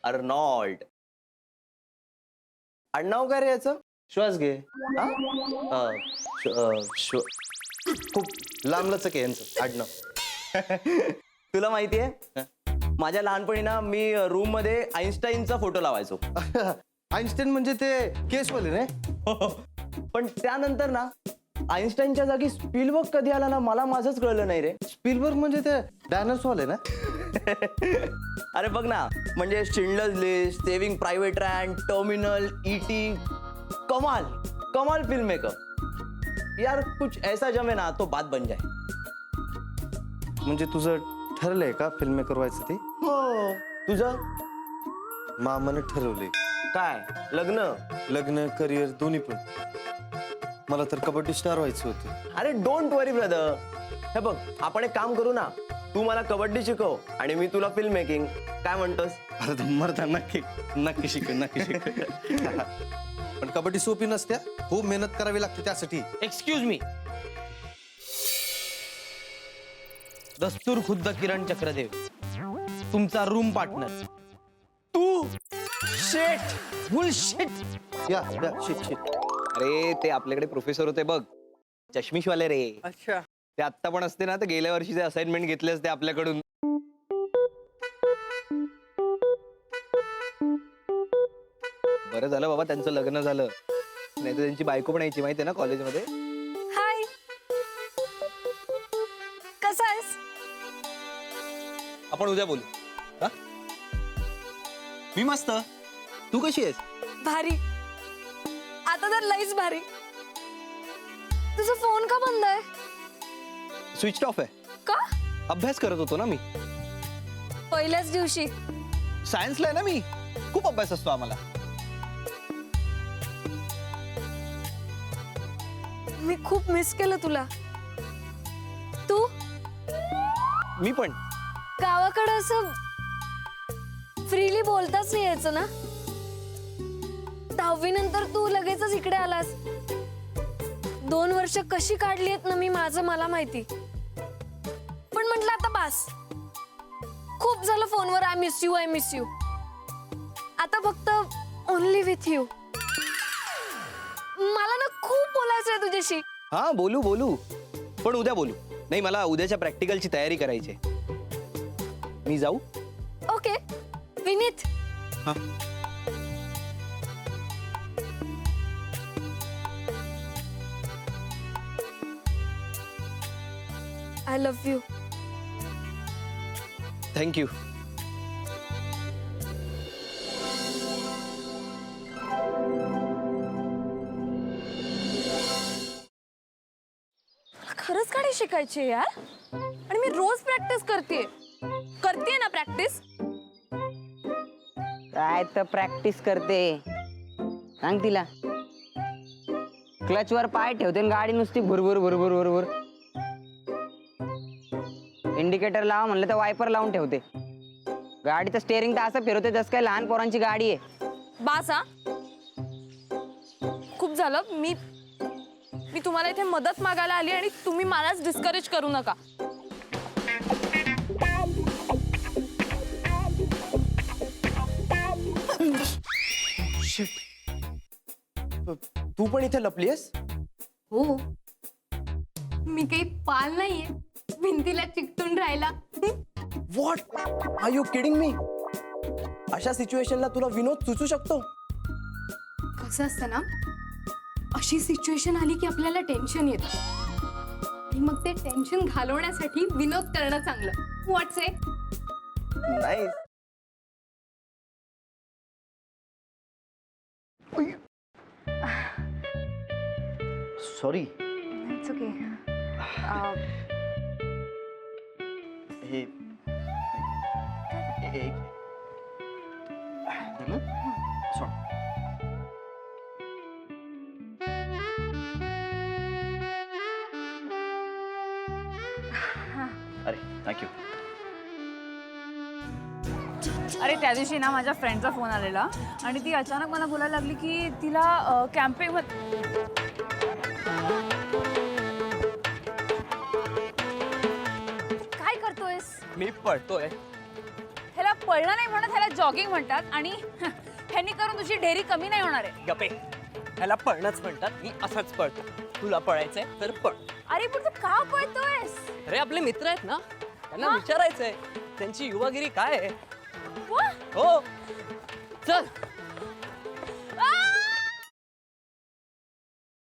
Arnold. आडनाव काय रे याचं? श्वास घे. खूप लांबलचक आहे यांचं आडनाव. तुला माहितीये माझ्या लहानपणी ना मी रूम मध्ये आईन्स्टाईनचा फोटो लावायचो. आईन्स्टाईन म्हणजे ते केसवाले रे. पण त्यानंतर ना आईन्स्टाईनच्या जागी स्पिलबर्ग कधी आला ना मला माझंच कळलं नाही रे. स्पिलबर्ग म्हणजे ते डायनासोर आहे ना. अरे बघ ना, म्हणजे Schindler's list, saving private ran, terminal, ET. कमाल कमाल फिल्म मेकर यार. कुछ ऐसा जमे ना तो बात बन जाए. म्हणजे तुझं ठरलंय का फिल्म मेकर व्हायचं ते? हो. तुझं मामाने ठरवलंय. काय? लग्न करिअर दोन्ही पण. मला तर कबड्डी स्टार व्हायचं होतं. अरे डोंट वरी ब्रदर. हे बघ, आपण एक काम करू ना, तू मला कबड्डी शिकव आणि मी तुला फिल्म मेकिंग. काय म्हणतोस? अरे मर्दा नक्की नक्की शिक. पण कबड्डी सोपी नसत्या. खूप मेहनत करावी लागते त्यासाठी. Excuse me. दस्तूर खुद्द किरण चक्रदेव, तुमचा रूम पार्टनर. तू शेट. बुलशिट. या शिट. अरे ते आपल्याकडे प्रोफेसर होते बघ, चष्मिशवाले रे. अच्छा. ते आत्ता पण असते ना, तर गेल्या वर्षीचे असाइनमेंट घेतले असते आपल्याकडून. बरं झालं बाबा त्यांचं लग्न झालं, नाही तर त्यांची बायको पण यायची माहिती आहे ना कॉलेजमध्ये. हाय, कसा आहेस? आपण उद्या बोलू. हा? मी मस्त. तू कशी आहेस? भारी. आता तर लईच भारी. तुझा फोन का बंद आहे? स्विच ऑफ आहे. का? अभ्यास करत होतो ना मी. पहिल्याच दिवशी. सायन्सला आहे ना मी, खूप अभ्यास असतो आम्हाला. मी खूप मिस केलं तुला. तू मी पण. गावाकडे असं फ्रीली बोलताच नाही यायचं ना. 10वी नंतर तू लगेचच इकडे आलास. 2 वर्ष कशी काढली आहेत ना मी, माझं मला माहिती. पण म्हटलं आता बास, खूप झालं फोनवर आय मिस यू. आता फक्त ओनली विथ यू. मला ना खूप बोलायचं आहे तुझ्याशी. हा बोलू, पण उद्या बोलू. नाही, मला उद्याच्या प्रॅक्टिकलची तयारी करायची आहे. मी जाऊ? ओके विनीत. हा. I love you. थँक्यू. खरंच गाडी शिकायची आहे यार. आणि मी रोज प्रॅक्टिस करते ना प्रॅक्टिस. काय तर प्रॅक्टिस करते. सांग तिला. क्लचवर पाय ठेवते आणि गाडी नुसती भुरभुर. इंडिकेटर लावा म्हणलं तर वायपर लावून ठेवते. गाडीचं स्टेअरिंग तर असं फिरवते जसं काय लहान पोरांची गाडी आहे. बास हा. खूप झालं. मी तुम्हाला इथे मदत मागायला आली आणि तुम्ही मलाच डिस्करेज करू नका. तू पण इथे लपलीयस? हो. मी काही पाल नाहीये भिंतीला चिकटून राहिला. What are you kidding me? अशा सिच्युएशनला तुला विनोद सुचू शकतो? कसं असतं ना, अशी सिच्युएशन आली की आपल्याला टेन्शन येतं आणि मग ते टेन्शन घालवण्यासाठी विनोद करणं चांगलं. व्हॉट्स इट? नाही. सॉरी. It's okay. हे अरे थँक्यू. अरे त्या दिवशी ना माझ्या फ्रेंडचा फोन आलेला आणि ती अचानक मला बोलायला लागली की तिला कॅम्पिंग काय करतोयस? मी पळतोय. ह्याला पळणं नाही म्हणत, ह्याला जॉगिंग म्हणतात. आणि ह्यांनी करून तुझी ढेरी कमी नाही होणार आहे. गपे, ह्याला पळणंच म्हणतात. मी असंच पळतो. तुला पळायचंय तर पळ. अरे पण तू का पळतोयस? अरे आपले मित्र आहेत ना, त्यांना विचारायचंय त्यांची युवागिरी काय आहे. वा! हो चल. आ!